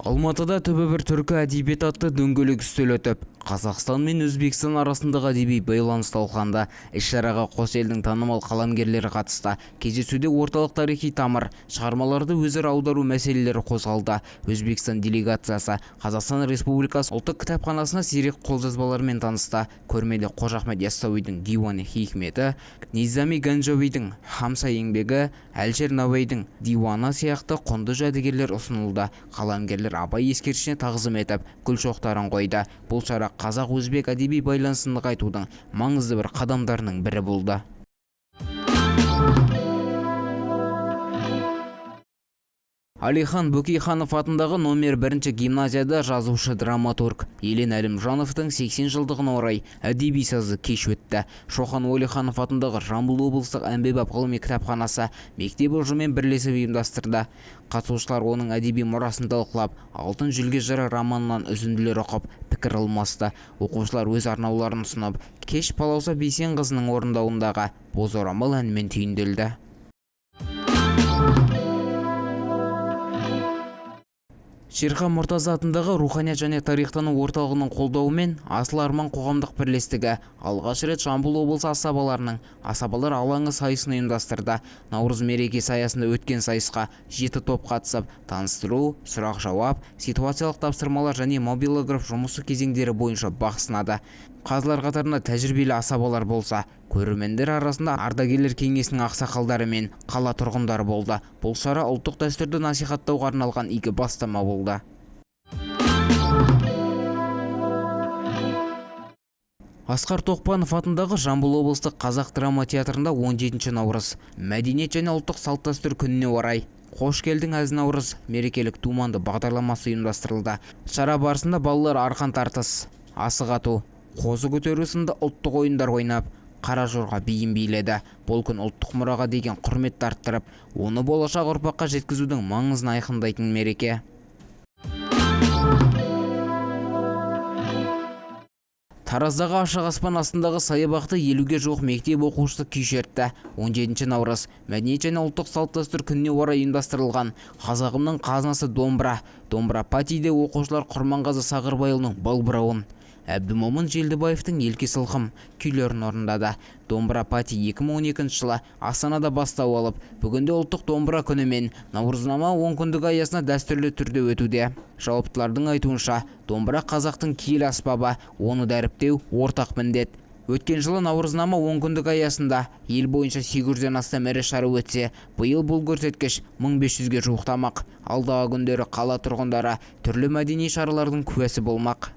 Алматыда түбі бір түркі әдебиет атты дөңгелек үстел өтіп, Қазақстан мен Өзбекстан арасындағы әдеби байланыс талқыланды. Іс-шараға қос елдің танымал қаламгерлері қатысты. Кездесуде орталық тарихи тамыр, шығармаларды өзара аудару мәселелері қозғалды. Өзбекстан делегациясы Қазақстан Республикасы ұлттық кітапханасына сирек қолжазбалармен танысты. Көрмеде Қожа Ахмет Яссауидің Диваны Хикметі, Низами Ганжауидің Хамса еңбегі, Әлшер Науаидің Диваны сияқты құнды жәдігерлер ұсынылды. Қаламгерлер абай ескерткішіне тағзым етіп, гүл шоқтарын қойды. Бұл шара қазақ-өзбек әдеби байланысын нығайтудың маңызды бір қадамдарының бірі болды. Алихан Бөкейханов атындағы номер 1 гимназияда жазушы драматург Елен Әлімжановтың 80 жылдығына орай әдеби сазды кеш өтті. Шоқан Уәлиханов атындағы Жамбыл облыстық әмбебап ғылыми кітапханасы мектеп ұжымымен бірлесіп ұйымдастырды. Қатысушылар оның әдеби мұрасын талқылап, Алтын жүлге жыры романынан үзінділер оқып, пікір алмасты. Оқушылар өз арнауларын ұсынып, кеш Балауса Бейсенқызының орындауындағы Боз орамал әнімен түйінделді. Шерхан Мұртаза атындағы руханият және тарихтану орталығының қолдауымен Асыл Арман қоғамдық бірлестігі алғаш рет Жамбыл облысы асабалар алаңы сайысын ұйымдастырды. Наурыз мерекесі аясында өткен сайысқа 7 топ қатысып, таныстыру, сұрақ-жауап, ситуациялық тапсырмалар және мобилограф жұмысы кезеңдері бойынша бақ сынады. Қазылар қатарында тәжірибелі асабалар болса, көрермендер арасында ардагерлер кеңесінің ақсақалдары мен қала тұрғындары болды. Бұл шара ұлттық дәстүрді насихаттауға арналған игі бастама болды. Асқар Тоқпанов атындағы Жамбыл облыстық қазақ драма театрында 17 наурыз мәдениет және ұлттық салт-дәстүр күніне орай «Қош келдің әз наурыз» мерекелік думанды бағдарламасы ұйымдастырылды. Шара барысында балалар арқан тартыс, асық ату, қозы көтеру сынды ұлттық ойындар ойнап, қара жорға биін биледі. Бұл күн ұлттық мұраға деген құрметті арттырып, оны болашақ ұрпаққа жеткізудің маңызын айқындайтын мереке. Тараздағы ашық аспан астындағы саябақты 50-ге жуық мектеп оқушысы күй шертті. 17 наурыз мәдениет және ұлттық салт-дәстүр күніне орай ұйымдастырылған қазағымның қазынасы домбыра патиде оқушылар Құрманғазы Сағырбайұлының Балбырауын, Әбдімомын Желдібаевтың Елке сылқым күйлерін орындады. Домбыра пати 2012 жылы Астанада бастау алып, бүгінде ұлттық домбыра күні мен наурызнама 10 күндік аясына дәстүрлі түрде өтуде. Жауаптылардың айтуынша, домбыра қазақтың киелі аспабы, оны дәріптеу ортақ міндет. Өткен жылы наурызнама 10 күндік аясында ел бойынша 800-ден астам ірі шара өтсе, биыл бұл көрсеткіш 1500-ге жуықтамақ. Алдағы күндері қала тұрғындары түрлі мәдени шаралардың куәсі болмақ.